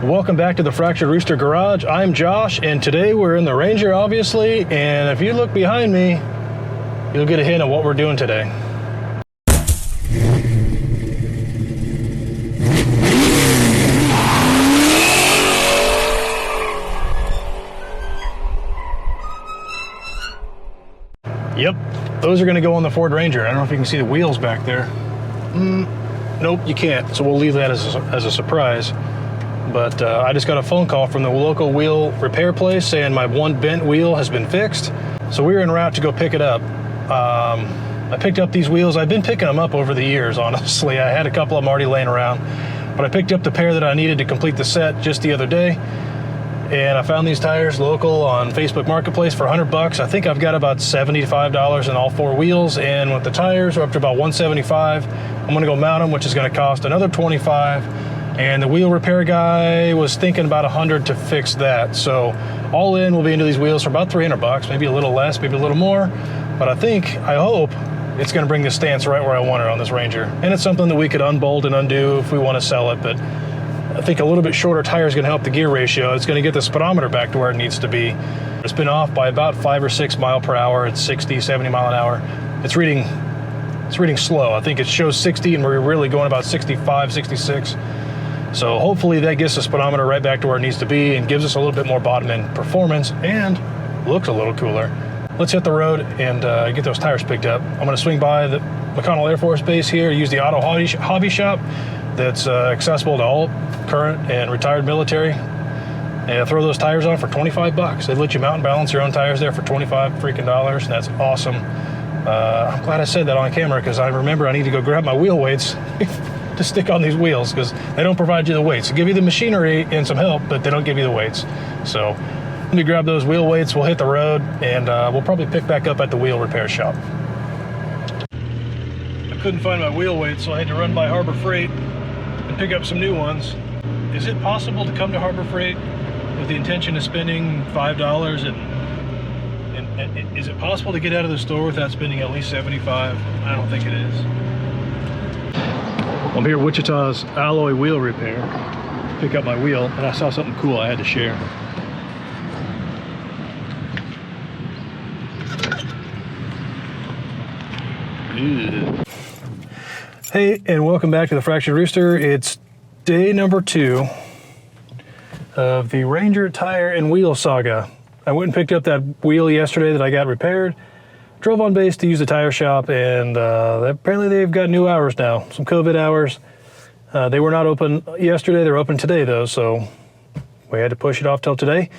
Welcome back to the Fractured Rooster Garage. I'm Josh, and today we're in the Ranger, obviously, and if you look behind me, you'll get a hint of what we're doing today. Yep, those are going to go on the Ford Ranger. I don't know if you can see the wheels back there. Nope, you can't, so we'll leave that as a surprise. But I just got a phone call from the local wheel repair place saying my one bent wheel has been fixed. So we were en route to go pick it up. I picked up these wheels. I've been picking them up over the years, honestly. I had a couple of them already laying around. But I picked up the pair that I needed to complete the set just the other day. And I found these tires local on Facebook Marketplace for $100. I think I've got about $75 in all four wheels. And with the tires, we're up to about $175. I'm going to go mount them, which is going to cost another $25. And the wheel repair guy was thinking about $100 to fix that. So all in, we'll be into these wheels for about $300, maybe a little less, maybe a little more. But I hope it's going to bring the stance right where I want it on this Ranger. And it's something that we could unbolt and undo if we want to sell it. But I think a little bit shorter tire is going to help the gear ratio. It's going to get the speedometer back to where it needs to be. It's been off by about 5 or 6 miles per hour. It's 60, 70 mile an hour. It's reading slow. I think it shows 60 and we're really going about 65, 66. So hopefully that gets the speedometer right back to where it needs to be and gives us a little bit more bottom end performance and looks a little cooler. Let's hit the road and get those tires picked up. I'm going to swing by the McConnell Air Force Base here, use the auto hobby shop that's accessible to all current and retired military, and throw those tires on for $25. They let you mount and balance your own tires there for $25 freaking dollars, and that's awesome. I'm glad I said that on camera because I remember I need to go grab my wheel weights to stick on these wheels because they don't provide you the weights. They give you the machinery and some help, but they don't give you the weights. So let me grab those wheel weights, we'll hit the road, and we'll probably pick back up at the wheel repair shop. I couldn't find my wheel weights, so I had to run by Harbor Freight and pick up some new ones. Is it possible to come to Harbor Freight with the intention of spending $5 and is it possible to get out of the store without spending at least $75? I don't think it is. I'm here at Wichita's Alloy Wheel Repair. Pick up my wheel, and I saw something cool I had to share. Ew. Hey, and welcome back to the Fractured Rooster. It's day number 2 of the Ranger tire and wheel saga. I went and picked up that wheel yesterday that I got repaired. Drove on base to use the tire shop, and apparently they've got new hours now, some COVID hours. They were not open yesterday. They're open today, though, so we had to push it off till today.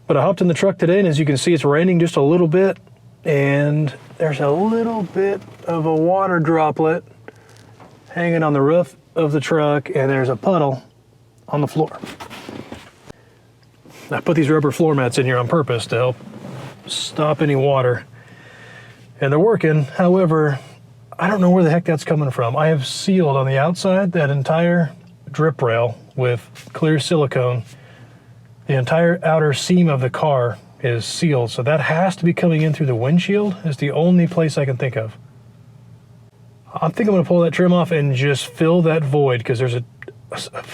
But I hopped in the truck today, and as you can see, it's raining just a little bit, and there's a little bit of a water droplet hanging on the roof of the truck, and there's a puddle on the floor. I put these rubber floor mats in here on purpose to help stop any water. And they're working. However, I don't know where the heck that's coming from. I have sealed on the outside that entire drip rail with clear silicone. The entire outer seam of the car is sealed. So that has to be coming in through the windshield. It's the only place I can think of. I think I'm going to pull that trim off and just fill that void because there's a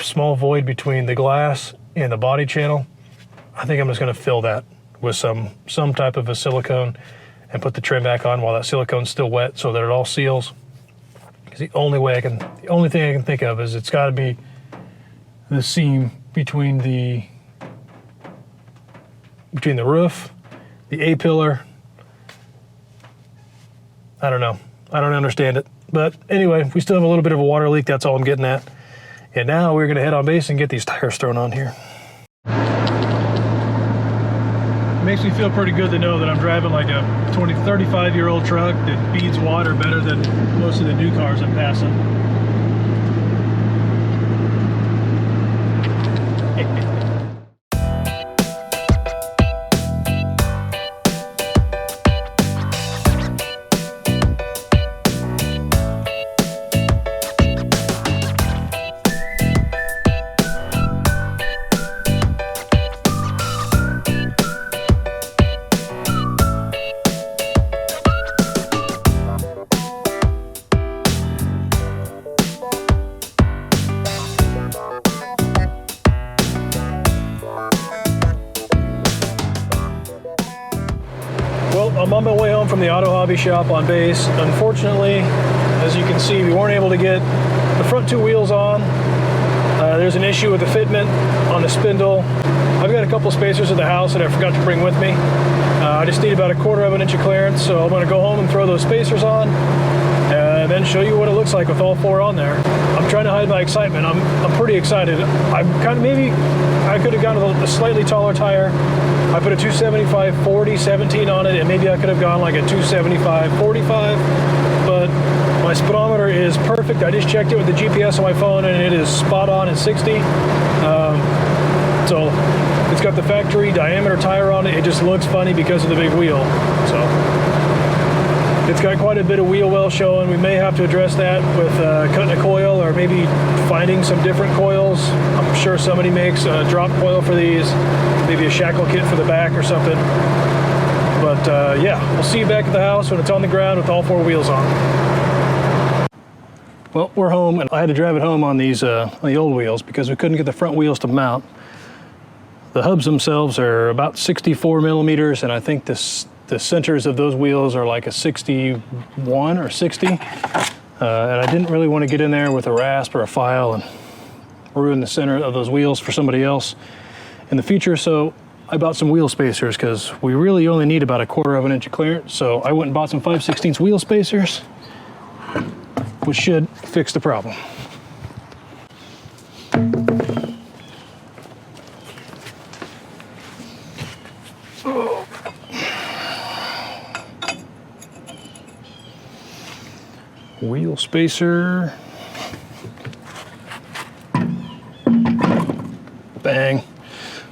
small void between the glass and the body channel. I think I'm just going to fill that with some type of a silicone and put the trim back on while that silicone's still wet so that it all seals. Because the only thing I can think of is it's got to be the seam between the roof, the A-pillar. I don't know. I don't understand it. But anyway, we still have a little bit of a water leak. That's all I'm getting at. And now we're going to head on base and get these tires thrown on here. Makes me feel pretty good to know that I'm driving like a 35-year-old truck that beads water better than most of the new cars I'm passing. Well, I'm on my way home from the auto hobby shop on base. Unfortunately, as you can see, we weren't able to get the front two wheels on. There's an issue with the fitment on the spindle. I've got a couple spacers at the house that I forgot to bring with me. I just need about 1/4 of an inch of clearance, so I'm going to go home and throw those spacers on and then show you what it looks like with all four on there. I'm trying to hide my excitement. I'm pretty excited. Maybe I could have gone with a slightly taller tire. I put a 275 40 17 on it, and maybe I could have gone like a 275 45, but my speedometer is perfect. I just checked it with the GPS on my phone, and it is spot on at 60. So it's got the factory diameter tire on it. It just looks funny because of the big wheel. So it's got quite a bit of wheel well showing. We may have to address that with cutting a coil, or maybe finding some different coils. I'm sure somebody makes a drop coil for these, maybe a shackle kit for the back or something. But yeah, we'll see you back at the house when it's on the ground with all four wheels on. Well, we're home, and I had to drive it home on these on the old wheels because we couldn't get the front wheels to mount. The hubs themselves are about 64 millimeters, and I think the centers of those wheels are like a 61 or 60. And I didn't really want to get in there with a rasp or a file and ruin the center of those wheels for somebody else in the future. So I bought some wheel spacers because we really only need about 1/4 of an inch of clearance. So I went and bought some 5/16 wheel spacers, which should fix the problem. Wheel spacer. Bang.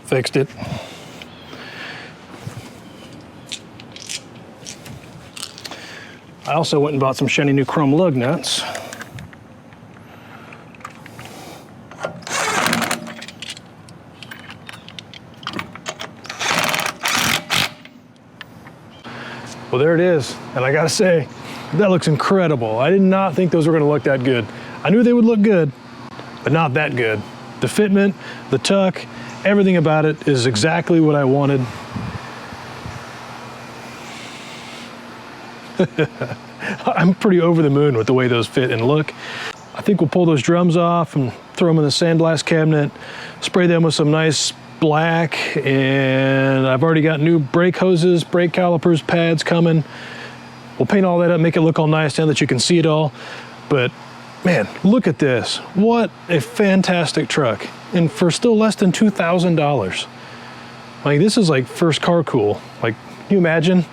Fixed it. I also went and bought some shiny new chrome lug nuts. Well, there it is. And I gotta say, that looks incredible. I did not think those were gonna look that good. I knew they would look good, but not that good. The fitment, the tuck, everything about it is exactly what I wanted. I'm pretty over the moon with the way those fit and look. I think we'll pull those drums off and throw them in the sandblast cabinet, spray them with some nice black, and I've already got new brake hoses, brake calipers, pads coming. We'll paint all that up, make it look all nice now that you can see it all. But man, look at this. What a fantastic truck. And for still less than $2,000. Like, this is like first car cool. Like, can you imagine?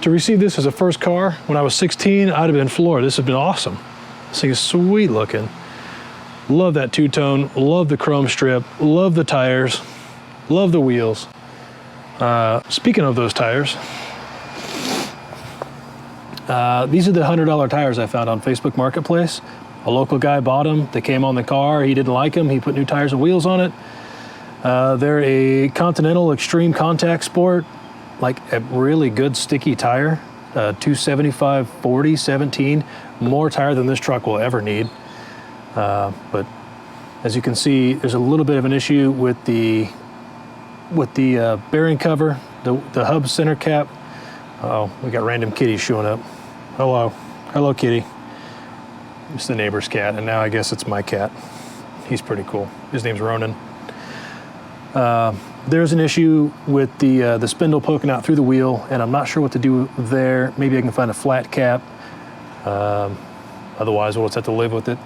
To receive this as a first car when I was 16, I'd have been floored. This has been awesome. This thing is sweet looking. Love that two-tone, love the chrome strip, love the tires, love the wheels. Speaking of those tires, these are the $100 tires I found on Facebook Marketplace. A local guy bought them. They came on the car. He didn't like them. He put new tires and wheels on it. They're a Continental Extreme Contact Sport, like a really good sticky tire. 275 40 17, more tire than this truck will ever need. But as you can see, there's a little bit of an issue with the bearing cover, the hub center cap. Oh, we got random kitties showing up. Hello kitty. It's the neighbor's cat, and now I guess it's my cat. He's pretty cool. His name's Ronan. There's an issue with the spindle poking out through the wheel, and I'm not sure what to do there. Maybe I can find a flat cap. Otherwise, we'll just have to live with it.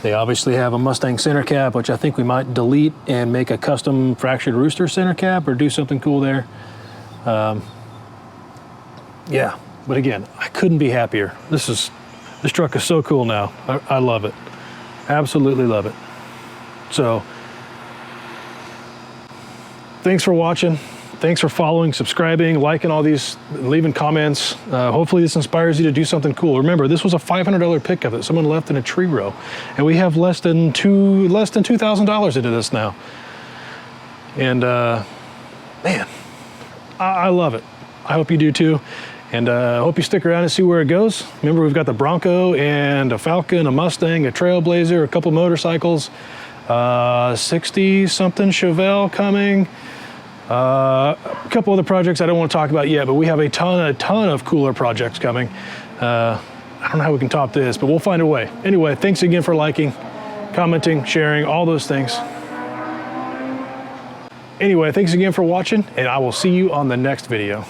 They obviously have a Mustang center cap, which I think we might delete and make a custom fractured rooster center cap or do something cool there. Yeah, but again, I couldn't be happier. This truck is so cool now. I love it. Absolutely love it. So, thanks for watching. Thanks for following, subscribing, liking all these, leaving comments. Hopefully this inspires you to do something cool. Remember, this was a $500 pickup that someone left in a tree row, and we have less than $2,000 into this now. And man, I love it. I hope you do too. And I hope you stick around and see where it goes. Remember, we've got the Bronco and a Falcon, a Mustang, a Trailblazer, a couple motorcycles, 60-something Chevelle coming. A couple other projects I don't want to talk about yet, but we have a ton of cooler projects coming. I don't know how we can top this, but we'll find a way. Anyway, thanks again for liking, commenting, sharing, all those things. Anyway, thanks again for watching, and I will see you on the next video.